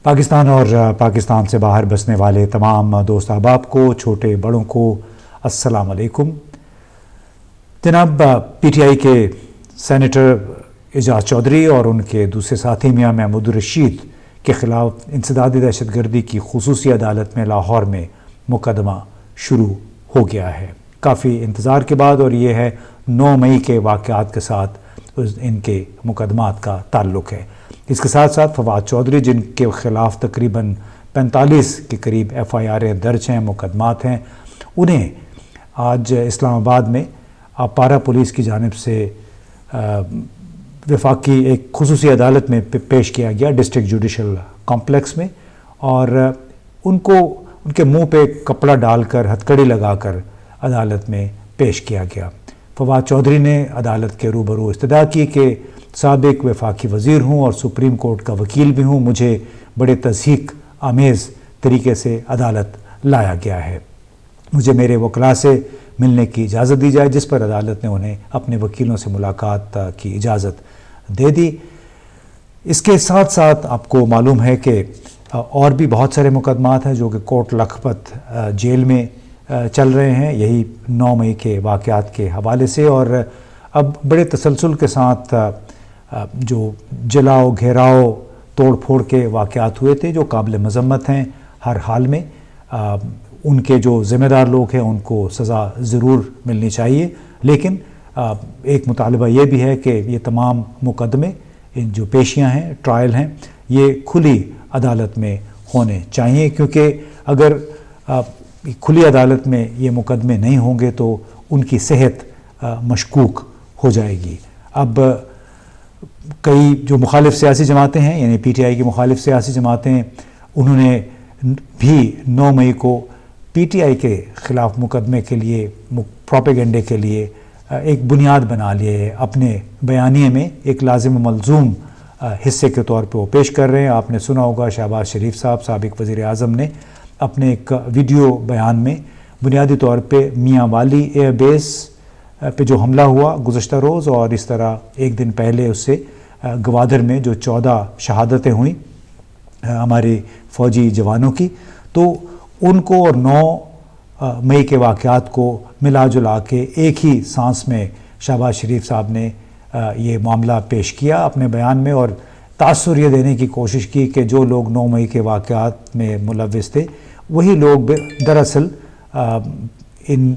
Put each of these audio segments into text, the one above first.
پاکستان اور پاکستان سے باہر بسنے والے تمام دوست احباب کو، چھوٹے بڑوں کو السلام علیکم۔ جناب پی ٹی آئی کے سینیٹر اعجاز چودھری اور ان کے دوسرے ساتھی میاں محمود الرشید کے خلاف انسدادی دہشت گردی کی خصوصی عدالت میں لاہور میں مقدمہ شروع ہو گیا ہے کافی انتظار کے بعد، اور یہ ہے 9 مئی کے واقعات کے ساتھ ان کے مقدمات کا تعلق ہے۔ اس کے ساتھ ساتھ فواد چودھری، جن کے خلاف تقریباً 45 کے قریب ایف آئی آر درج ہیں، مقدمات ہیں، انہیں آج اسلام آباد میں پارا پولیس کی جانب سے وفاقی ایک خصوصی عدالت میں پیش کیا گیا، ڈسٹرکٹ جوڈیشل کمپلیکس میں، اور ان کے منہ پہ کپڑا ڈال کر، ہتھکڑی لگا کر عدالت میں پیش کیا گیا۔ فواد چودھری نے عدالت کے روبرو استدعا کی کہ سابق وفاقی وزیر ہوں اور سپریم کورٹ کا وکیل بھی ہوں، مجھے بڑے تضحیک آمیز طریقے سے عدالت لایا گیا ہے، مجھے میرے وکلاء سے ملنے کی اجازت دی جائے، جس پر عدالت نے انہیں اپنے وکیلوں سے ملاقات کی اجازت دے دی۔ اس کے ساتھ ساتھ آپ کو معلوم ہے کہ اور بھی بہت سارے مقدمات ہیں جو کہ کوٹ لکھپت جیل میں چل رہے ہیں، یہی 9 مئی کے واقعات کے حوالے سے، اور اب بڑے تسلسل کے ساتھ جو جلاؤ، گھیراؤ، توڑ پھوڑ کے واقعات ہوئے تھے جو قابل مذمت ہیں ہر حال میں، ان کے جو ذمہ دار لوگ ہیں ان کو سزا ضرور ملنی چاہیے، لیکن ایک مطالبہ یہ بھی ہے کہ یہ تمام مقدمے، جو پیشیاں ہیں، ٹرائل ہیں، یہ کھلی عدالت میں ہونے چاہیے، کیونکہ اگر کھلی عدالت میں یہ مقدمے نہیں ہوں گے تو ان کی صحت مشکوک ہو جائے گی۔ اب کئی جو مخالف سیاسی جماعتیں ہیں، یعنی پی ٹی آئی کی مخالف سیاسی جماعتیں، انہوں نے بھی 9 مئی کو پی ٹی آئی کے خلاف مقدمے کے لیے، پروپیگنڈے کے لیے ایک بنیاد بنا لیے ہے، اپنے بیانیے میں ایک لازم و ملزوم حصے کے طور پہ وہ پیش کر رہے ہیں۔ آپ نے سنا ہوگا شہباز شریف صاحب، سابق وزیر اعظم، نے اپنے ایک ویڈیو بیان میں بنیادی طور پہ میاں والی ایئر بیس پہ جو حملہ ہوا گزشتہ روز، اور اس طرح ایک دن پہلے اس سے گوادر میں جو 14 شہادتیں ہوئیں ہمارے فوجی جوانوں کی، تو ان کو اور 9 مئی کے واقعات کو ملا جلا کے ایک ہی سانس میں شہباز شریف صاحب نے یہ معاملہ پیش کیا اپنے بیان میں، اور تاثر یہ دینے کی کوشش کی کہ جو لوگ 9 مئی کے واقعات میں ملوث تھے وہی لوگ دراصل ان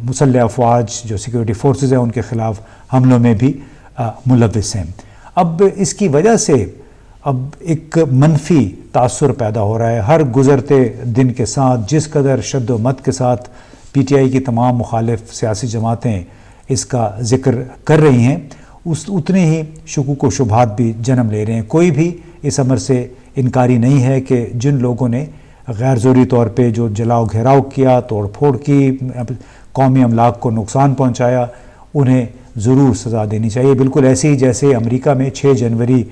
مسلح افواج جو سیکیورٹی فورسز ہیں ان کے خلاف حملوں میں بھی ملوث ہیں۔ اب اس کی وجہ سے اب ایک منفی تاثر پیدا ہو رہا ہے، ہر گزرتے دن کے ساتھ جس قدر شد و مت کے ساتھ پی ٹی آئی کی تمام مخالف سیاسی جماعتیں اس کا ذکر کر رہی ہیں، اتنے ہی شکوک و شبہات بھی جنم لے رہے ہیں۔ کوئی بھی اس امر سے انکاری نہیں ہے کہ جن لوگوں نے غیر ضروری طور پہ جو جلاؤ گھیراؤ کیا، توڑ پھوڑ کی، قومی املاک کو نقصان پہنچایا، انہیں ضرور سزا دینی چاہیے، بالکل ایسے ہی جیسے امریکہ میں 6 جنوری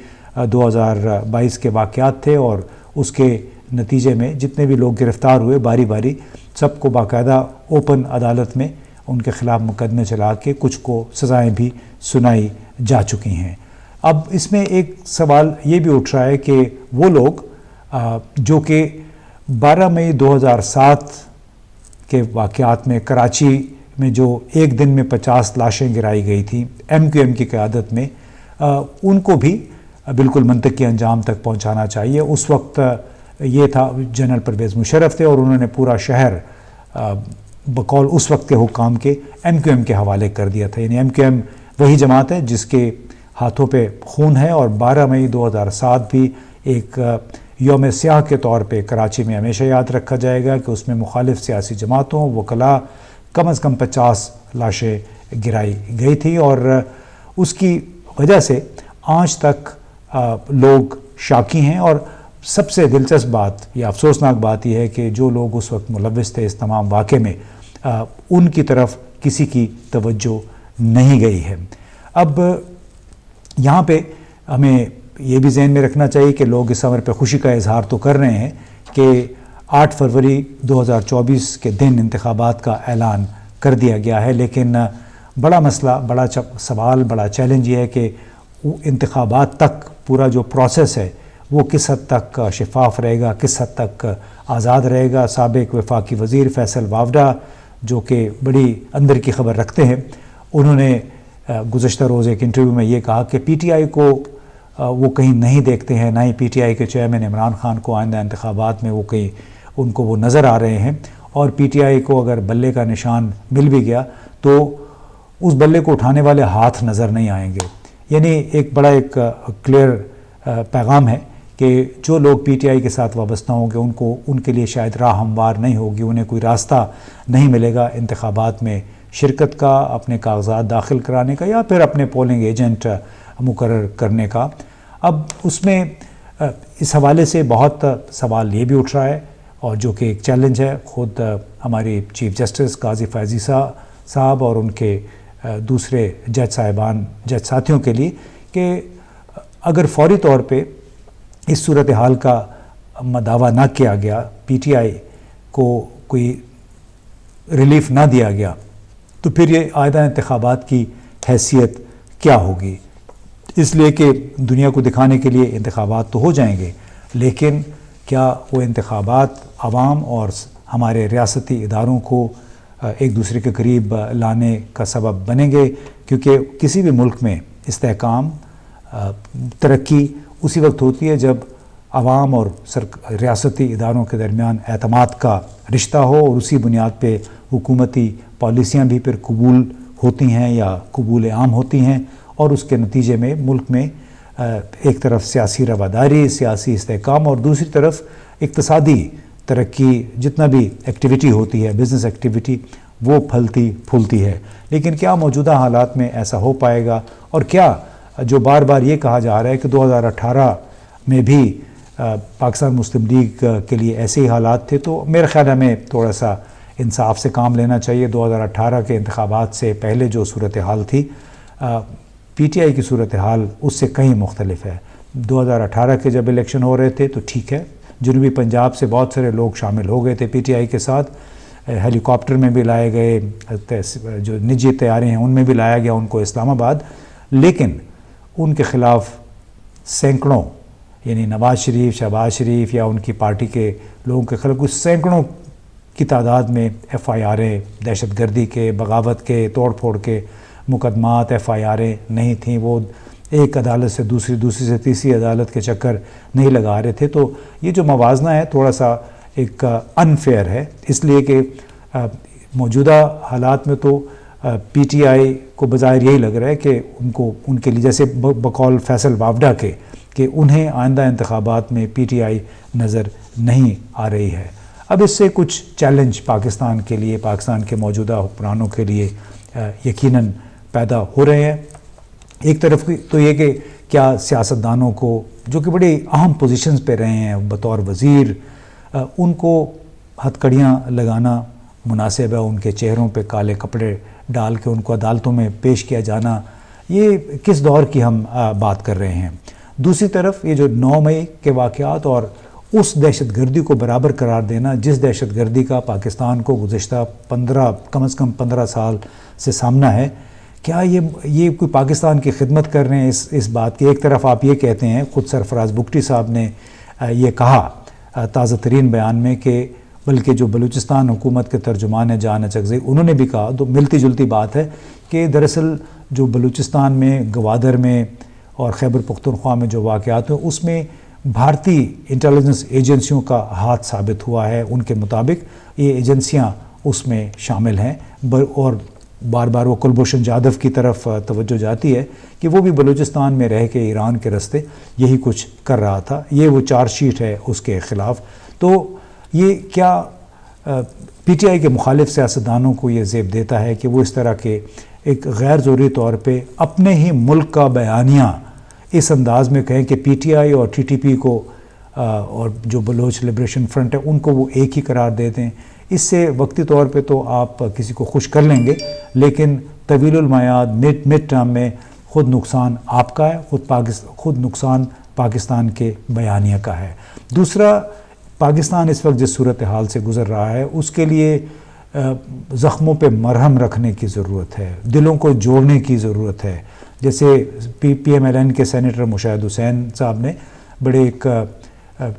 2022 کے واقعات تھے، اور اس کے نتیجے میں جتنے بھی لوگ گرفتار ہوئے باری باری سب کو باقاعدہ اوپن عدالت میں ان کے خلاف مقدمے چلا کے کچھ کو سزائیں بھی سنائی جا چکی ہیں۔ اب اس میں ایک سوال یہ بھی اٹھ رہا ہے کہ وہ لوگ جو کہ 12 مئی 2007 کے واقعات میں کراچی میں جو ایک دن میں 50 لاشیں گرائی گئی تھیں ایم کیو ایم کی قیادت میں، ان کو بھی بالکل منطقی انجام تک پہنچانا چاہیے۔ اس وقت یہ تھا جنرل پرویز مشرف تھے، اور انہوں نے پورا شہر بقول اس وقت کے حکام کے ایم کیو ایم کے حوالے کر دیا تھا، یعنی ایم کیو ایم وہی جماعت ہے جس کے ہاتھوں پہ خون ہے، اور 12 مئی 2007 بھی ایک یوم سیاہ کے طور پہ کراچی میں ہمیشہ یاد رکھا جائے گا کہ اس میں مخالف سیاسی جماعتوں، وکلاء، کم از کم 50 لاشیں گرائی گئی تھی، اور اس کی وجہ سے آج تک لوگ شاکی ہیں۔ اور سب سے دلچسپ بات یا افسوسناک بات یہ ہے کہ جو لوگ اس وقت ملوث تھے اس تمام واقعے میں، ان کی طرف کسی کی توجہ نہیں گئی ہے۔ اب یہاں پہ ہمیں یہ بھی ذہن میں رکھنا چاہیے کہ لوگ اس امر پہ خوشی کا اظہار تو کر رہے ہیں کہ 8 فروری 2024 کے دن انتخابات کا اعلان کر دیا گیا ہے، لیکن بڑا مسئلہ، بڑا سوال، بڑا چیلنج یہ ہے کہ انتخابات تک پورا جو پروسیس ہے وہ کس حد تک شفاف رہے گا، کس حد تک آزاد رہے گا۔ سابق وفاقی وزیر فیصل وافڈا جو کہ بڑی اندر کی خبر رکھتے ہیں، انہوں نے گزشتہ روز ایک انٹرویو میں یہ کہا کہ پی ٹی آئی کو وہ کہیں نہیں دیکھتے ہیں، نہ ہی پی ٹی آئی کے چیئرمین عمران خان کو آئندہ انتخابات میں وہ کہیں ان کو وہ نظر آ رہے ہیں، اور پی ی آئی کو اگر بلے کا نشان مل بھی گیا تو اس بلے کو اٹھانے والے ہاتھ نظر نہیں آئیں گے۔ یعنی ایک بڑا ایک کلیئر پیغام ہے کہ جو لوگ پی ٹی آئی کے ساتھ وابستہ ہوں گے ان کے لیے شاید راہ ہموار نہیں ہوگی، انہیں کوئی راستہ نہیں ملے گا انتخابات میں شرکت کا، اپنے کاغذات داخل کرانے کا، یا پھر اپنے پولنگ ایجنٹ مقرر کرنے کا۔ اب اس میں اس حوالے سے بہت سوال یہ بھی اٹھ رہا ہے، اور جو کہ ایک چیلنج ہے خود ہماری چیف جسٹس قاضی فیضی صاحب اور ان کے دوسرے جج ساتھیوں کے لیے، کہ اگر فوری طور پہ اس صورتحال کا دعویٰ نہ کیا گیا، پی ٹی آئی کو کوئی ریلیف نہ دیا گیا، تو پھر یہ آئندہ انتخابات کی حیثیت کیا ہوگی؟ اس لیے کہ دنیا کو دکھانے کے لیے انتخابات تو ہو جائیں گے، لیکن کیا وہ انتخابات عوام اور ہمارے ریاستی اداروں کو ایک دوسرے کے قریب لانے کا سبب بنیں گے؟ کیونکہ کسی بھی ملک میں استحکام، ترقی اسی وقت ہوتی ہے جب عوام اور ریاستی اداروں کے درمیان اعتماد کا رشتہ ہو، اور اسی بنیاد پہ حکومتی پالیسیاں بھی پھر قبول ہوتی ہیں یا قبول عام ہوتی ہیں، اور اس کے نتیجے میں ملک میں ایک طرف سیاسی رواداری، سیاسی استحکام، اور دوسری طرف اقتصادی ترقی، جتنا بھی ایکٹیویٹی ہوتی ہے، بزنس ایکٹیویٹی، وہ پھلتی پھولتی ہے۔ لیکن کیا موجودہ حالات میں ایسا ہو پائے گا؟ اور کیا جو بار بار یہ کہا جا رہا ہے کہ 2018 میں بھی پاکستان مسلم لیگ کے لیے ایسے ہی حالات تھے، تو میرے خیال میں تھوڑا سا انصاف سے کام لینا چاہیے۔ 2018 کے انتخابات سے پہلے جو صورتحال تھی، پی ٹی آئی کی صورتحال اس سے کہیں مختلف ہے۔ 2018 کے جب الیکشن ہو رہے تھے تو ٹھیک ہے، جنوبی پنجاب سے بہت سارے لوگ شامل ہو گئے تھے پی ٹی آئی کے ساتھ، ہیلی کاپٹر میں بھی لائے گئے، جو نجی طیارے ہیں ان میں بھی لایا گیا ان کو اسلام آباد، لیکن ان کے خلاف سینکڑوں، یعنی نواز شریف، شہباز شریف یا ان کی پارٹی کے لوگوں کے خلاف کچھ سینکڑوں کی تعداد میں ایف آئی آریں، دہشت گردی کے، بغاوت کے، توڑ پھوڑ کے مقدمات، ایف آئی آریں نہیں تھیں۔ وہ ایک عدالت سے دوسری سے تیسری عدالت کے چکر نہیں لگا رہے تھے۔ تو یہ جو موازنہ ہے تھوڑا سا ایک انفیئر ہے، اس لیے کہ موجودہ حالات میں تو پی ٹی آئی کو بظاہر یہی لگ رہا ہے کہ ان کے لیے، جیسے بقول فیصل وافڈا کے، کہ انہیں آئندہ انتخابات میں پی ٹی آئی نظر نہیں آ رہی ہے۔ اب اس سے کچھ چیلنج پاکستان کے لیے، پاکستان کے موجودہ حکمرانوں کے لیے یقیناً پیدا ہو رہے ہیں۔ ایک طرف تو یہ کہ کیا سیاستدانوں کو جو کہ بڑی اہم پوزیشنز پہ رہے ہیں بطور وزیر، ان کو ہتھ کڑیاں لگانا مناسب ہے؟ ان کے چہروں پہ کالے کپڑے ڈال کے ان کو عدالتوں میں پیش کیا جانا، یہ کس دور کی ہم بات کر رہے ہیں؟ دوسری طرف یہ جو 9 مئی کے واقعات اور اس دہشت گردی کو برابر قرار دینا جس دہشت گردی کا پاکستان کو گزشتہ کم از کم 15 سال سے سامنا ہے، کیا یہ کوئی پاکستان کی خدمت کر رہے ہیں اس بات کی؟ ایک طرف آپ یہ کہتے ہیں، خود سرفراز بگٹی صاحب نے یہ کہا تازہ ترین بیان میں، کہ بلکہ جو بلوچستان حکومت کے ترجمان ہیں جان اچکزئی، انہوں نے بھی کہا، تو ملتی جلتی بات ہے کہ دراصل جو بلوچستان میں، گوادر میں اور خیبر پختونخوا میں جو واقعات ہیں، اس میں بھارتی انٹیلیجنس ایجنسیوں کا ہاتھ ثابت ہوا ہے۔ ان کے مطابق یہ ایجنسیاں اس میں شامل ہیں، اور بار بار وہ کلبھوشن جادو کی طرف توجہ جاتی ہے کہ وہ بھی بلوچستان میں رہ کے ایران کے راستے یہی کچھ کر رہا تھا۔ یہ وہ چارج شیٹ ہے اس کے خلاف۔ تو یہ کیا پی ٹی آئی کے مخالف سیاستدانوں کو یہ زیب دیتا ہے کہ وہ اس طرح کے ایک غیر ضروری طور پہ اپنے ہی ملک کا بیانیہ اس انداز میں کہیں کہ پی ٹی آئی اور ٹی ٹی پی کو اور جو بلوچ لبریشن فرنٹ ہے ان کو وہ ایک ہی قرار دے دیں؟ اس سے وقتی طور پہ تو آپ کسی کو خوش کر لیں گے، لیکن طویل المیعاد مڈ ٹرم میں خود نقصان آپ کا ہے، خود نقصان پاکستان کے بیانیہ کا ہے۔ دوسرا، پاکستان اس وقت جس صورتحال سے گزر رہا ہے اس کے لیے زخموں پہ مرہم رکھنے کی ضرورت ہے، دلوں کو جوڑنے کی ضرورت ہے۔ جیسے پی ایم ایل این کے سینیٹر مشاہد حسین صاحب نے بڑے ایک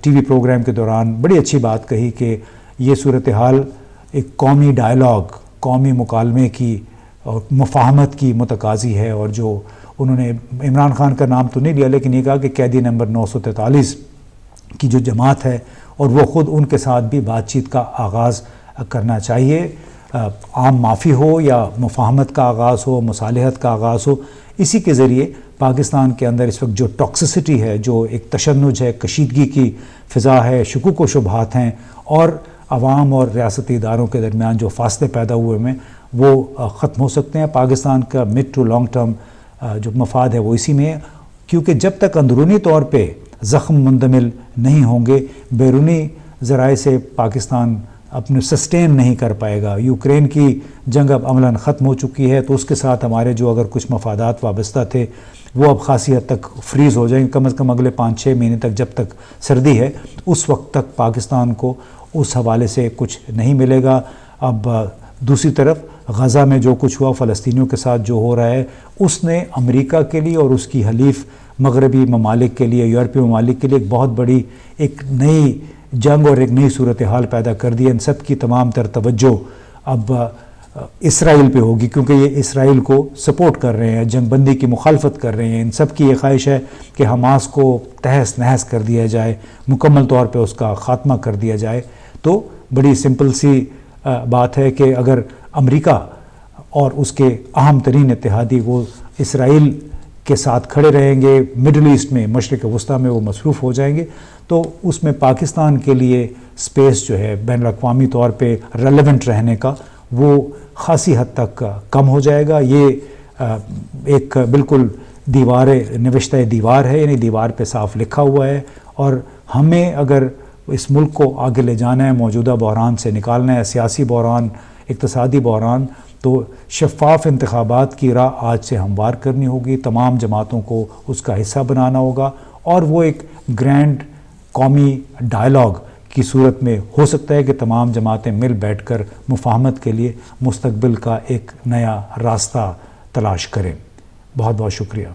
ٹی وی پروگرام کے دوران بڑی اچھی بات کہی کہ یہ صورتحال ایک قومی ڈائلاگ، قومی مکالمے کی اور مفاہمت کی متقاضی ہے، اور جو انہوں نے عمران خان کا نام تو نہیں لیا لیکن یہ کہا کہ قیدی نمبر 943 کی جو جماعت ہے اور وہ خود ان کے ساتھ بھی بات چیت کا آغاز کرنا چاہیے، عام معافی ہو یا مفاہمت کا آغاز ہو، مصالحت کا آغاز ہو۔ اسی کے ذریعے پاکستان کے اندر اس وقت جو ٹاکسیسٹی ہے، جو ایک تشنج ہے، کشیدگی کی فضا ہے، شکوک و شبہات ہیں، اور عوام اور ریاستی اداروں کے درمیان جو فاصلے پیدا ہوئے ہیں وہ ختم ہو سکتے ہیں۔ پاکستان کا مڈ ٹو لانگ ٹرم جو مفاد ہے وہ اسی میں ہے، کیونکہ جب تک اندرونی طور پہ زخم مندمل نہیں ہوں گے، بیرونی ذرائع سے پاکستان اپنے سسٹین نہیں کر پائے گا۔ یوکرین کی جنگ اب عملاً ختم ہو چکی ہے، تو اس کے ساتھ ہمارے جو اگر کچھ مفادات وابستہ تھے وہ اب خاصی حد تک فریز ہو جائیں گے، کم از کم اگلے 5-6 مہینے تک جب تک سردی ہے اس وقت تک پاکستان کو اس حوالے سے کچھ نہیں ملے گا۔ اب دوسری طرف غزہ میں جو کچھ ہوا، فلسطینیوں کے ساتھ جو ہو رہا ہے، اس نے امریکہ کے لیے اور اس کی حلیف مغربی ممالک کے لیے، یورپی ممالک کے لیے ایک بہت بڑی ایک نئی جنگ اور ایک نئی صورتحال پیدا کر دی ہے۔ ان سب کی تمام تر توجہ اب اسرائیل پہ ہوگی، کیونکہ یہ اسرائیل کو سپورٹ کر رہے ہیں، جنگ بندی کی مخالفت کر رہے ہیں۔ ان سب کی یہ خواہش ہے کہ حماس کو تہس نہس کر دیا جائے، مکمل طور پہ اس کا خاتمہ کر دیا جائے۔ تو بڑی سمپل سی بات ہے کہ اگر امریکہ اور اس کے اہم ترین اتحادی وہ اسرائیل کے ساتھ کھڑے رہیں گے، مڈل ایسٹ میں، مشرق وسطیٰ میں وہ مصروف ہو جائیں گے، تو اس میں پاکستان کے لیے سپیس جو ہے بین الاقوامی طور پہ ریلیونٹ رہنے کا وہ خاصی حد تک کم ہو جائے گا۔ یہ ایک بالکل نوشتہ دیوار ہے، یعنی دیوار پہ صاف لکھا ہوا ہے، اور ہمیں اگر اس ملک کو آگے لے جانا ہے، موجودہ بحران سے نکالنا ہے، سیاسی بحران، اقتصادی بحران، تو شفاف انتخابات کی راہ آج سے ہموار کرنی ہوگی، تمام جماعتوں کو اس کا حصہ بنانا ہوگا، اور وہ ایک گرینڈ قومی ڈائلاگ کی صورت میں ہو سکتا ہے کہ تمام جماعتیں مل بیٹھ کر مفاہمت کے لیے مستقبل کا ایک نیا راستہ تلاش کریں۔ بہت بہت شکریہ۔